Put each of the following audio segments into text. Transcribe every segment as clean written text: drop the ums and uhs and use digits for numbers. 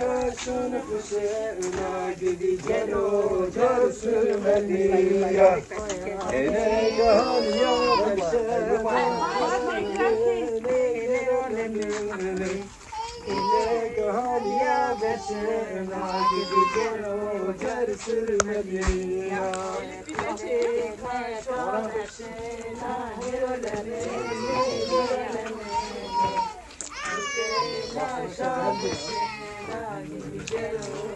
Kaşını kuşağına gideceğin o car sürmeli ya. Ene yan ya beşema gideceğin o car sürmeli ya.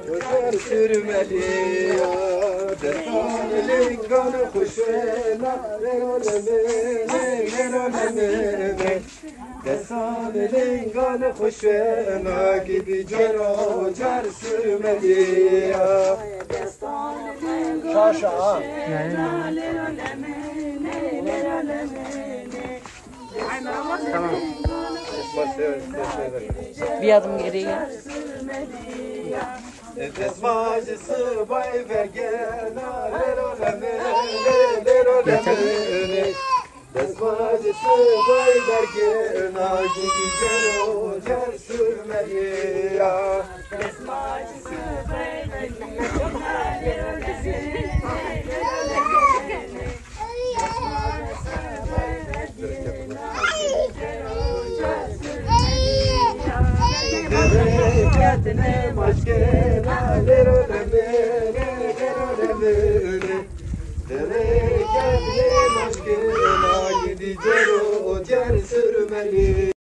Gözler sürmeli ya, defanelik kanı kuşuna, ver defanelik kanı kuşuna, gideceğin o car sürmeli ya. Şaşa. Tamam. Bir adım geriye gel. Desmacısı bay vergena, desmacısı bay vergena, gideceğin o car sürmeli ya. Desmacısı bay Devletine maşkena, devletine maşkena, gideceğin o car sürmeli.